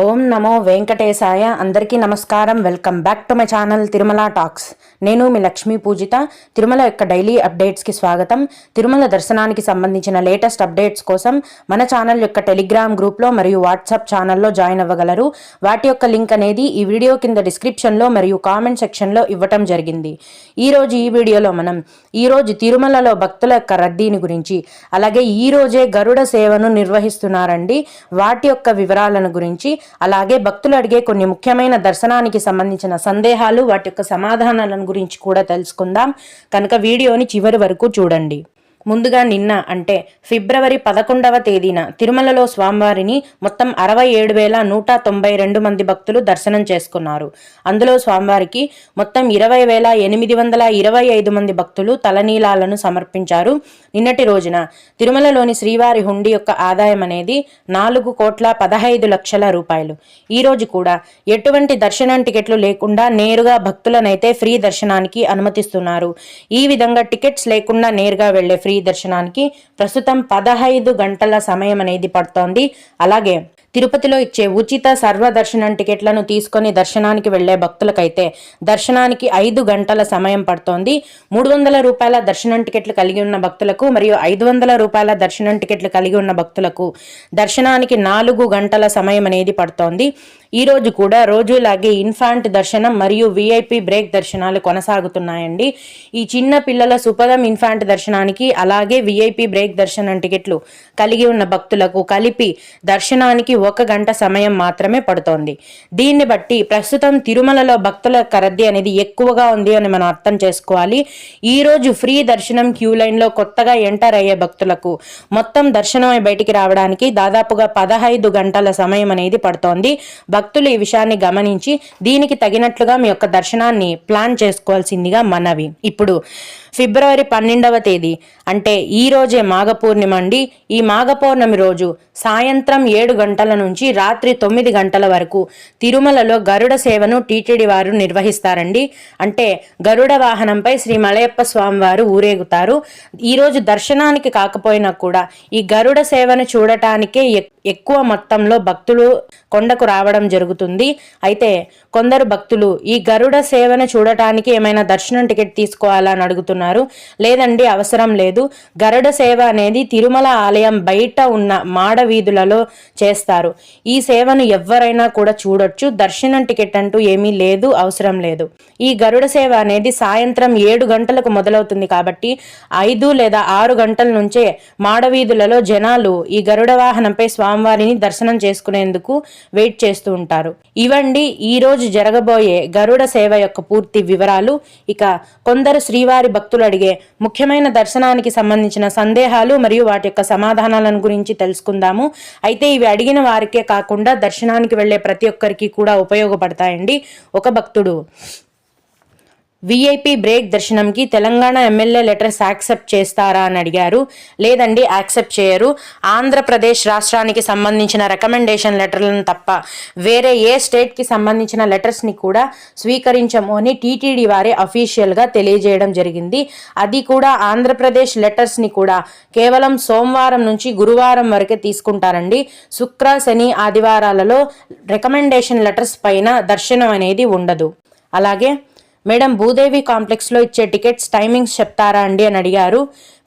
ఓం నమో వెంకటేశాయ. అందరికీ నమస్కారం. Welcome back to my channel Tirumala talks. నేను మీ లక్ష్మీ పూజిత. తిరుమల యొక్క డైలీ అప్డేట్స్కి స్వాగతం. తిరుమల దర్శనానికి సంబంధించిన లేటెస్ట్ అప్డేట్స్ కోసం మన ఛానల్ యొక్క టెలిగ్రామ్ గ్రూప్లో మరియు వాట్సాప్ ఛానల్లో జాయిన్ అవ్వగలరు. వాటి యొక్క లింక్ అనేది ఈ వీడియో కింద డిస్క్రిప్షన్లో మరియు కామెంట్ సెక్షన్లో ఇవ్వటం జరిగింది. ఈ వీడియోలో మనం ఈరోజు తిరుమలలో భక్తుల యొక్క రద్దీని గురించి, అలాగే ఈరోజే గరుడ సేవను నిర్వహిస్తున్నారండి, వాటి యొక్క వివరాలను గురించి, అలాగే భక్తులు అడిగే కొన్ని ముఖ్యమైన దర్శనానికి సంబంధించిన సందేహాలు, వాటి యొక్క సమాధానాలను గురించి కూడా తెలుసుకుందాం. కనుక వీడియోని చివరి వరకు చూడండి. ముందుగా నిన్న అంటే ఫిబ్రవరి 11వ తేదీన తిరుమలలో స్వామివారిని మొత్తం 67,192 మంది భక్తులు దర్శనం చేసుకున్నారు. అందులో స్వామివారికి మొత్తం 20,825 మంది భక్తులు తలనీలాలను సమర్పించారు. నిన్నటి రోజున తిరుమలలోని శ్రీవారి హుండీ యొక్క ఆదాయం అనేది 4,15,00,000 రూపాయలు. ఈ రోజు కూడా ఎటువంటి దర్శనం టికెట్లు లేకుండా నేరుగా భక్తులనైతే ఫ్రీ దర్శనానికి అనుమతిస్తున్నారు. ఈ విధంగా టికెట్స్ లేకుండా నేరుగా వెళ్లే ఫ్రీ దర్శనానికి ప్రస్తుతం 15 గంటల సమయం అనేది పడుతోంది. అలాగే తిరుపతిలో ఇచ్చే ఉచిత సర్వదర్శనం టికెట్లను తీసుకొని దర్శనానికి వెళ్లే భక్తులకైతే దర్శనానికి 5 గంటల సమయం పడుతోంది. 300 రూపాయల దర్శనం టికెట్లు కలిగి ఉన్న భక్తులకు మరియు 500 రూపాయల దర్శనం టికెట్లు కలిగి ఉన్న భక్తులకు దర్శనానికి 4 గంటల సమయం అనేది పడుతోంది. ఈ రోజు కూడా రోజులాగే ఇన్ఫాంట్ దర్శనం మరియు విఐపి బ్రేక్ దర్శనాలు కొనసాగుతున్నాయండి. ఈ చిన్న పిల్లల సుపదం ఇన్ఫాంట్ దర్శనానికి అలాగే విఐపి బ్రేక్ దర్శనం టికెట్లు కలిగి ఉన్న భక్తులకు కలిపి దర్శనానికి 1 గంట సమయం మాత్రమే పడుతోంది. దీన్ని బట్టి ప్రస్తుతం తిరుమలలో భక్తుల రద్దీ అనేది ఎక్కువగా ఉంది అని మనం అర్థం చేసుకోవాలి. ఈ రోజు ఫ్రీ దర్శనం క్యూ లైన్ లో కొత్తగా ఎంటర్ అయ్యే భక్తులకు మొత్తం దర్శనం బయటికి రావడానికి దాదాపుగా 15 గంటల సమయం అనేది పడుతోంది. భక్తులు ఈ విషయాన్ని గమనించి దీనికి తగినట్లుగా మీ యొక్క దర్శనాన్ని ప్లాన్ చేసుకోవాల్సిందిగా మనవి. ఇప్పుడు ఫిబ్రవరి 12వ తేదీ అంటే ఈ రోజే మాఘ పూర్ణిమ అండి. ఈ మాఘ పౌర్ణమి రోజు సాయంత్రం 7 గంటల నుంచి రాత్రి 9 గంటల వరకు తిరుమలలో గరుడ సేవను టీటీడీ వారు నిర్వహిస్తారండి. అంటే గరుడ వాహనంపై శ్రీ మలయప్ప స్వామి వారు ఊరేగుతారు. ఈరోజు దర్శనానికి కాకపోయినా కూడా ఈ గరుడ సేవను చూడటానికే ఎక్కువ మొత్తంలో భక్తులు కొండకు రావడం జరుగుతుంది. అయితే కొందరు భక్తులు ఈ గరుడ సేవను చూడటానికి ఏమైనా దర్శనం టికెట్ తీసుకోవాలని అడుగుతున్నారు. లేదండి, అవసరం లేదు. గరుడ సేవ అనేది తిరుమల ఆలయం బయట ఉన్న మాడ వీధులలో చేస్తారు. ఈ సేవను ఎవరైనా కూడా చూడొచ్చు. దర్శనం టికెట్ అంటూ ఏమీ లేదు, అవసరం లేదు. ఈ గరుడ సేవ అనేది సాయంత్రం 7 గంటలకు మొదలవుతుంది కాబట్టి 5 లేదా 6 గంటల నుంచే మాడ వీధులలో జనాలు ఈ గరుడ వాహనంపై స్వామివారిని దర్శనం చేసుకునేందుకు వెయిట్ చేస్తూ ఉంటారు. ఇవండి ఈ రోజు జరగబోయే గరుడ సేవ యొక్క పూర్తి వివరాలు. ఇక కొందరు శ్రీవారి భక్తులు అడిగే ముఖ్యమైన దర్శనానికి సంబంధించిన సందేహాలు మరియు వాటి యొక్క సమాధానాలను గురించి తెలుసుకుందాము. అయితే ఇవి అడిగిన వారికే కాకుండా దర్శనానికి వెళ్లే ప్రతి ఒక్కరికి కూడా ఉపయోగపడతాయండి. ఒక భక్తుడు విఐపి బ్రేక్ దర్శనంకి తెలంగాణ ఎమ్మెల్యే లెటర్స్ యాక్సెప్ట్ చేస్తారా అని అడిగారు. లేదండి, యాక్సెప్ట్ చేయరు. ఆంధ్రప్రదేశ్ రాష్ట్రానికి సంబంధించిన రికమెండేషన్ లెటర్లను తప్ప వేరే ఏ స్టేట్కి సంబంధించిన లెటర్స్ని కూడా స్వీకరించము అని టీటీడీ వారే అఫీషియల్గా తెలియజేయడం జరిగింది. అది కూడా ఆంధ్రప్రదేశ్ లెటర్స్ని కూడా కేవలం సోమవారం నుంచి గురువారం వరకే తీసుకుంటారండి. శుక్ర, శని, ఆదివారాలలో రికమెండేషన్ లెటర్స్ పైన దర్శనం అనేది ఉండదు. అలాగే మేడం, భూదేవి కాంప్లెక్స్లో ఇచ్చే టికెట్స్ టైమింగ్స్ చెప్తారా అండి అని అడిగారు.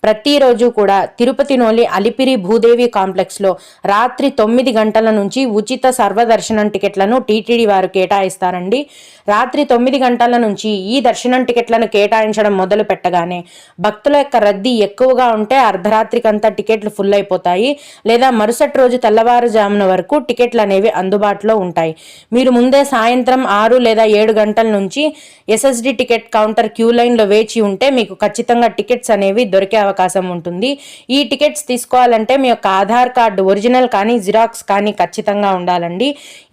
ప్రతిరోజు కూడా తిరుపతిలోని అలిపిరి భూదేవి కాంప్లెక్స్లో రాత్రి 9 గంటల నుంచి ఉచిత సర్వదర్శనం టికెట్లను టీటీడీ వారు కేటాయిస్తారండి. రాత్రి 9 గంటల నుంచి ఈ దర్శనం టికెట్లను కేటాయించడం మొదలు పెట్టగానే భక్తుల యొక్క రద్దీ ఎక్కువగా ఉంటే అర్ధరాత్రికంతా టికెట్లు ఫుల్ అయిపోతాయి. లేదా మరుసటి రోజు తెల్లవారుజామున వరకు టికెట్లు అనేవి అందుబాటులో ఉంటాయి. మీరు ముందే సాయంత్రం 6 లేదా 7 గంటల నుంచి ఎస్ఎస్డి టికెట్ కౌంటర్ క్యూ లైన్లో వేచి ఉంటే మీకు ఖచ్చితంగా టికెట్స్ అనేవి దొరికే అవకాశం ఉంటుంది. ఈ టికెట్స్ తీసుకోవాలంటే మీ యొక్క ఆధార్ కార్డు ఒరిజినల్ కానీ జిరాక్స్ కానీ ఖచ్చితంగా ఉండాలండి.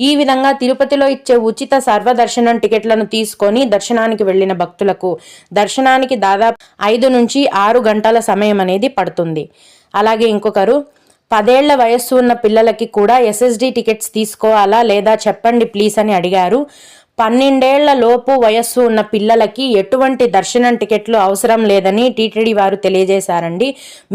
ఈ విధంగా తిరుపతిలో ఇచ్చే ఉచిత సర్వదర్శనం టికెట్లను తీసుకొని దర్శనానికి వెళ్లిన భక్తులకు దర్శనానికి దాదాపు 5 నుంచి 6 గంటల సమయం అనేది పడుతుంది. అలాగే ఇంకొకరు 10 ఏళ్ల వయస్సు ఉన్న పిల్లలకి కూడా ఎస్ఎస్డి టికెట్స్ తీసుకోవాలా లేదా చెప్పండి ప్లీజ్ అని అడిగారు. 12 లోపు వయస్సు ఉన్న పిల్లలకి ఎటువంటి దర్శనం టికెట్లు అవసరం లేదని టీటీడీ వారు తెలియజేశారండి.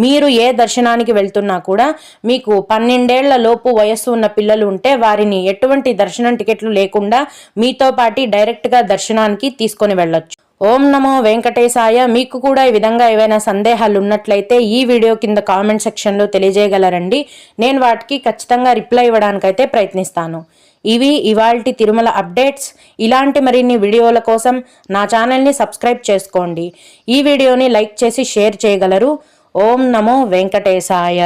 మీరు ఏ దర్శనానికి వెళ్తున్నా కూడా మీకు 12 లోపు వయస్సు ఉన్న పిల్లలు ఉంటే వారిని ఎటువంటి దర్శనం టికెట్లు లేకుండా మీతో పాటు డైరెక్ట్గా దర్శనానికి తీసుకొని వెళ్ళొచ్చు. ఓం నమో వెంకటేశాయ. మీకు కూడా ఈ విధంగా ఏవైనా సందేహాలు ఉన్నట్లయితే ఈ వీడియో కింద కామెంట్ సెక్షన్లో తెలియజేయగలరండి. నేను వాటికి ఖచ్చితంగా రిప్లై ఇవ్వడానికైతే ప్రయత్నిస్తాను. ఇవి ఇవాల్టి తిరుమల అప్డేట్స్. ఇలాంటి మరిన్ని వీడియోల కోసం నా ఛానల్ని సబ్స్క్రైబ్ చేసుకోండి. ఈ వీడియోని లైక్ చేసి షేర్ చేయగలరు. ఓం నమో వెంకటేశాయ.